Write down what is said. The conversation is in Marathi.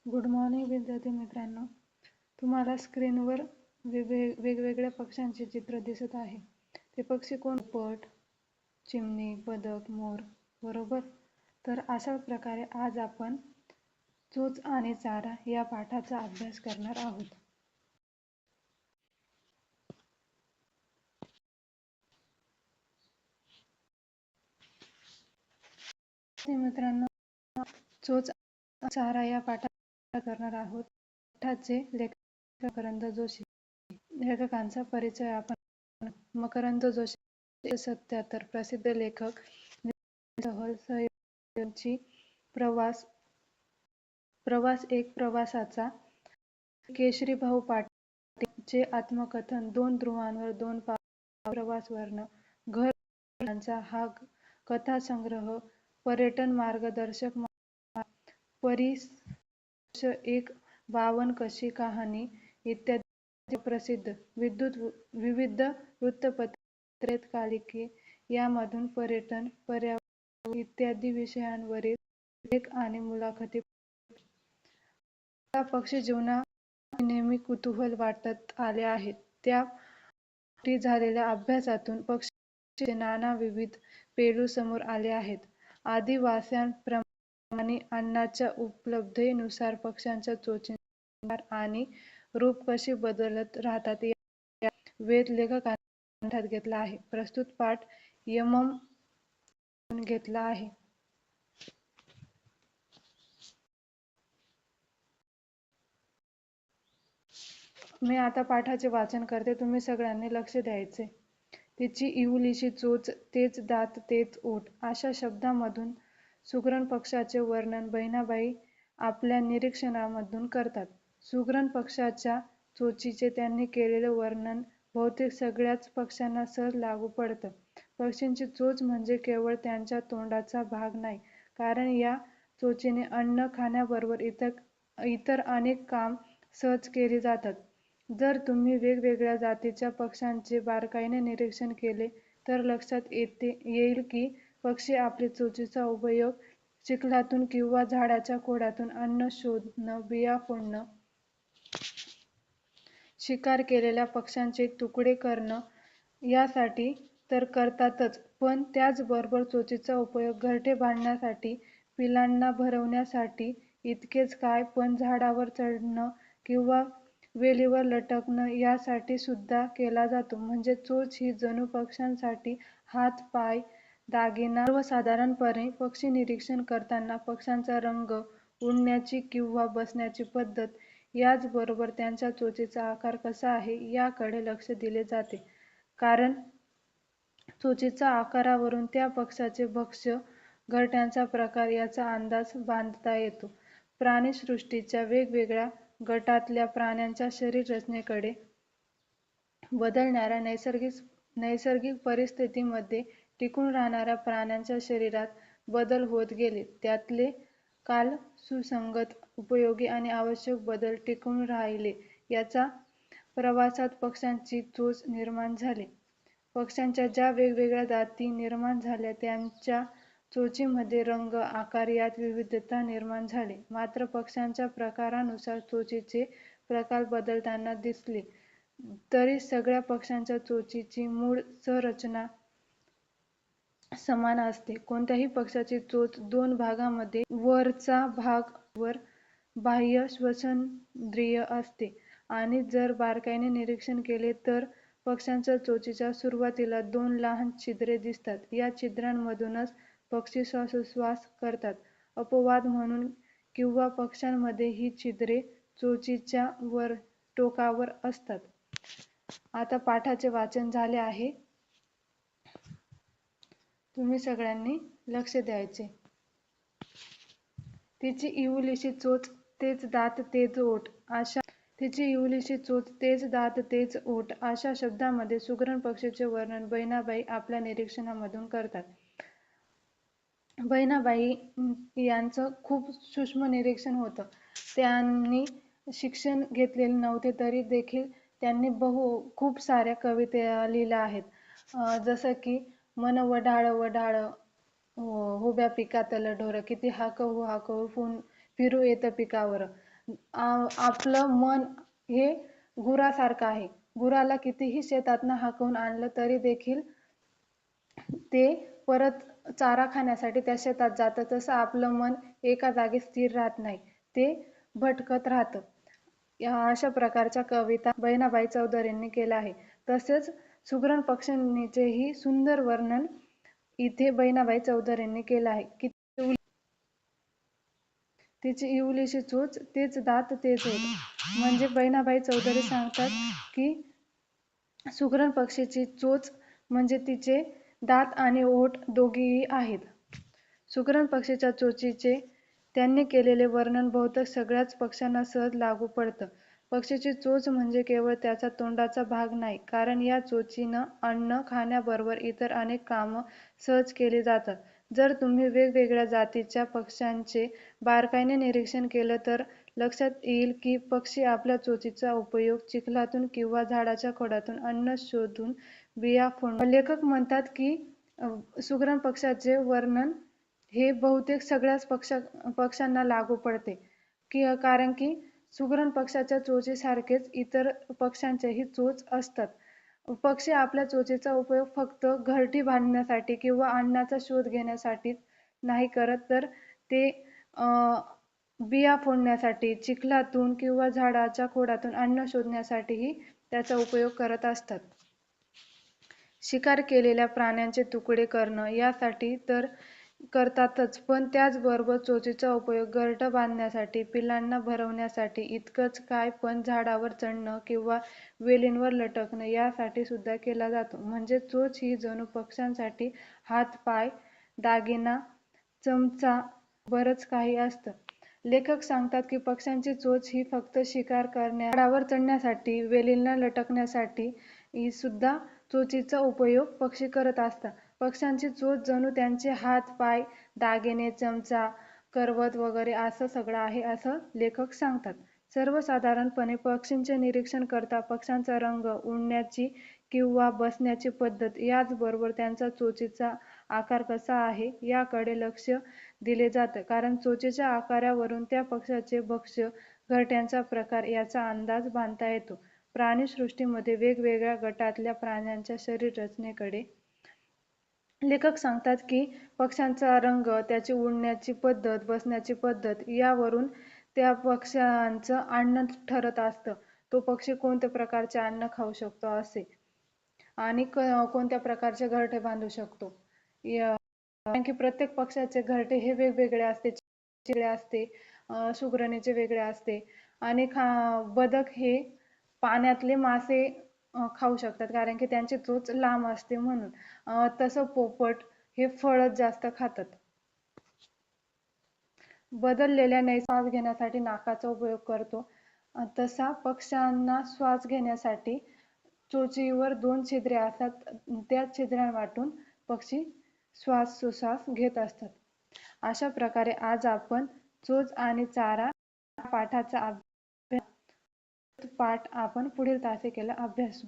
गुड मॉर्निंग विद्यार्थी मित्रांनो. तुम्हाला स्क्रीनवर वेगवेगळ्या पक्ष्यांचे चित्र दिसत आहे. ते पक्षी कोण? पोपट, चिमणी, बदक, मोर, बरोबर. तर अशा प्रकारे आज आपण चोच आणि चारा या पाठाचा अभ्यास करणार आहोत. मित्रांनो, चोच चारा या पाठात करणार आहोत. पाठाचे लेखक मकरंद जोशी. लेखकांचा परिचय आपण. मकरंद जोशी 77 प्रसिद्ध लेखक. सहल प्रवास एक प्रवासाचा. केशरीभाऊ पाटील चे आत्मकथन 2 ध्रुवांवर 2 प्रवास वर्ण. घर यांचा हा कथासंग्रह. पर्यटन मार्गदर्शक. परिस एक 52 कशी कहाणी इत्यादी प्रसिद्ध. विविध वृत्तपत्रे कालिके यामधून पर्यटन, पर्यावरण इत्यादी विषयांवरील लेख आणि मुलाखती. पक्षी जीवनात नेहमी कुतूहल वाटत आले आहे. त्या झालेल्या अभ्यासातून पक्षी नाना विविध पैलू समोर आले आहेत. आदिवासींप्रमाणे अन्नाच्या उपलब्धतेनुसार पक्ष्यांच्या चोचींचा आणि रूप कशी बदलत राहतात या वेध लेखकांनी लक्षात घेतला आहे. प्रस्तुत पाठ यमम घेतला आहे. मी आता पाठाचे वाचन करते. तुम्ही सगळ्यांनी लक्ष द्यायचे. तिची इवलीशी चोच, तेच दात तेच ओठ अशा शब्दांमधून सुगरण पक्षाचे वर्णन बहिणाबाई आपल्या निरीक्षणामधून करतात. सुगरण पक्षाच्या चोचीचे त्यांनी केलेले वर्णन बहुतेक सगळ्याच पक्ष्यांना सहज लागू पडतं. पक्षींची चोच म्हणजे केवळ त्यांच्या तोंडाचा भाग नाही, कारण या चोचीने अन्न खाण्याबरोबर इतर अनेक काम सहज केली जातात. जर तुम्ही वेगवेगळ्या जातीच्या पक्ष्यांचे बारकाईने निरीक्षण केले तर लक्षात येईल की पक्षी आपल्या चोचीचा उपयोग चिखलातून किंवा झाडाच्या खोडातून अन्न शोधणं, बिया फोडणं, शिकार केलेल्या पक्ष्यांचे तुकडे करणं यासाठी तर करतातच, पण त्याचबरोबर चोचीचा उपयोग घरटे बांधण्यासाठी, पिलांना भरवण्यासाठी इतकेच काय, पण झाडावर चढणं किंवा वेलीवर लटकणं यासाठी सुद्धा केला जातो. म्हणजे चोच ही जणू पक्ष्यांसाठी हात, पाय, दागिना. सर्वसाधारणपणे पक्षी निरीक्षण करताना पक्ष्यांचा रंग, उडण्याची किंवा बसण्याची पद्धत याचबरोबर त्यांच्या चोचीचा आकार कसा आहे याकडे लक्ष दिले जाते, कारण चोचीच्या आकारावरून त्या पक्ष्याचे भक्ष्य, घरट्याचा प्रकार याचा अंदाज बांधता येतो. प्राणिसृष्टीच्या वेगवेगळ्या गटातल्या प्राण्यांच्या शरीर रचनेकडे बदलणाऱ्या नैसर्गिक परिस्थितीमध्ये टिकून राहणाऱ्या प्राण्यांच्या शरीरात बदल होत गेले. त्यातले काल सुसंगत, उपयोगी आणि आवश्यक बदल टिकून राहिले. याचा प्रवासात पक्ष्यांची चोच निर्माण झाली. पक्ष्यांच्या ज्या वेगवेगळ्या जाती निर्माण झाल्या त्यांच्या चोचीमध्ये रंग, आकार यात विविधता निर्माण झाली. मात्र पक्ष्यांच्या प्रकारानुसार चोचीचे प्रकार बदलताना दिसले तरी सगळ्या पक्ष्यांच्या चोचीची मूळ संरचना समान असते. कोणत्याही पक्ष्याची चोच 2 भागांमध्ये वरचा भाग वर बाह्य श्वसनेंद्रिय असते आणि जर बारकाईने निरीक्षण केले तर पक्ष्यांच्या चोचीच्या सुरुवातीला 2 लहान छिद्रे दिसतात. या छिद्रांमधूनच पक्षी श्वासोच्छ्वास करतात. अपवाद म्हणून किंवा पक्ष्यांमध्ये ही छिद्रे चोचीच्या टोकावर असतात. आता पाठाचे वाचन झाले आहे. तुम्ही सगळ्यांनी लक्ष द्यायचे. तिची इवलीशी चोच, तेच दात तेच ओठ अशा तिची इवलीशी चोच, तेच दात तेच ओठ अशा शब्दांमध्ये सुगरण पक्षीचे वर्णन बहिणाबाई आपल्या निरीक्षणामधून करतात. बहिणाबाई यांचं खूप सूक्ष्म निरीक्षण होतं. त्यांनी शिक्षण घेतलेले नव्हते तरी देखील त्यांनी खूप साऱ्या कविता लिहिल्या आहेत. जसं की मन वढाळ वढाळ, हुब्या पिकातलं ढोर, किती हाकवू हाकवू फिरू येतं पिकावर. आपलं मन हे गुरासारखं आहे. गुराला कितीही शेतातनं हाकवून आणलं तरी देखील ते परत चारा खाण्यासाठी त्या शेतात जातं. तसं आपलं मन एका जागी स्थिर राहत नाही, ते भटकत राहतं. या अशा प्रकारच्या कविता बहिणाबाई चौधरींनी केल्या आहे. तसेच सुग्रण पक्ष्यांचेही सुंदर वर्णन इथे बहिणाबाई चौधरींनी केलं आहे की तिची इवलीशी चोच तेच दात तेच ओठ. म्हणजे बहिणाबाई चौधरी सांगतात की सुग्रण पक्षीची चोच म्हणजे तिचे दात आणि ओठ दोघेही आहेत. सुग्रण पक्षीच्या चोचीचे त्यांनी केलेले वर्णन बहुतेक सगळ्याच पक्ष्यांना सहज लागू पडतं. पक्षीची चोच म्हणजे केवळ त्याचा तोंडाचा भाग नाही, कारण या चोचीनं अन्न खाण्याबरोबर इतर अनेक कामं सहज केली जातात. जर तुम्ही वेगवेगळ्या जातीच्या पक्ष्यांचे बारकाईने निरीक्षण केलं तर लक्षात येईल की पक्षी आपल्या चोचीचा उपयोग चिखलातून किंवा झाडाच्या खोडातून अन्न शोधून बिया फोडून. लेखक म्हणतात की सुग्रण पक्ष्याचे वर्णन हे बहुतेक सगळ्याच पक्ष्यांना लागू पडते कारण की सुग्रण पक्ष्याच्या चोचीसारखेच इतर पक्ष्यांच्याही चोच असतात. पक्षी आपल्या चोचीचा उपयोग फक्त घरटी बांधण्यासाठी किंवा अन्नाचा शोध घेण्यासाठी नाही करत, तर ते बिया फोडण्यासाठी, चिखलातून किंवा झाडाच्या खोडातून अन्न शोधण्यासाठीही त्याचा उपयोग करत असतात. शिकार केलेल्या प्राण्यांचे तुकडे करणं यासाठी तर करतातच, पण त्याचबरोबर चोचीचा उपयोग घरटं बांधण्यासाठी, पिल्लांना भरवण्यासाठी इतकंच काय, पण झाडावर चढणं किंवा वेलींवर लटकणं यासाठी सुद्धा केला जातो. म्हणजे चोच ही जणू पक्ष्यांसाठी हात, पाय, दागिना, चमचा बरंच काही असतं. लेखक सांगतात की पक्ष्यांची चोच ही फक्त शिकार करण्या, झाडावर चढण्यासाठी, वेलींना लटकण्यासाठी ही सुद्धा चोचीचा उपयोग पक्षी करत असतात. पक्ष्यांची चोच जणू त्यांचे हात, पाय, दागिने, चमचा, करवत वगैरे असं सगळं आहे असं लेखक सांगतात. सर्वसाधारणपणे पक्षींचे निरीक्षण करता पक्ष्यांचा रंग, उडण्याची किंवा बसण्याची पद्धत याचबरोबर त्यांचा चोचीचा आकार कसा आहे याकडे लक्ष दिले जातं, कारण चोचीच्या आकारावरून त्या पक्ष्याचे भक्ष्य, घरट्यांचा प्रकार याचा अंदाज बांधता येतो. प्राणिसृष्टीमध्ये वेगवेगळ्या गटातल्या प्राण्यांच्या शरीर रचनेकडे लेखक सांगतात की पक्ष्यांचा रंग, त्याची उडण्याची पद्धत, बसण्याची पद्धत यावरून त्या पक्ष्यांचं अन्न ठरत असतं. तो पक्षी कोणत्या प्रकारचे अन्न खाऊ शकतो असे आणि कोणत्या प्रकारचे घरटे बांधू शकतो. कारण की प्रत्येक पक्षाचे घरटे हे वेगवेगळे असते. चिले असते, सुग्रणीचे वेगळे असते आणि बदक हे पाण्यातले मासे खाऊ शकतात कारण की त्यांची चोच लांब असते म्हणून. तसं पोपट हे फळच जास्त खातात. बदललेल्या श्वास घेण्यासाठी नाकाचा उपयोग करतो. तसा पक्ष्यांना श्वास घेण्यासाठी चोचीवर 2 छिद्रे असतात. त्या छिद्रांवाटून पक्षी श्वासोच्छ्वास घेत असतात. अशा प्रकारे आज आपण चोच आणि चारा पाठाचा पाठ आपण पुढील तासिकेला अभ्यासू.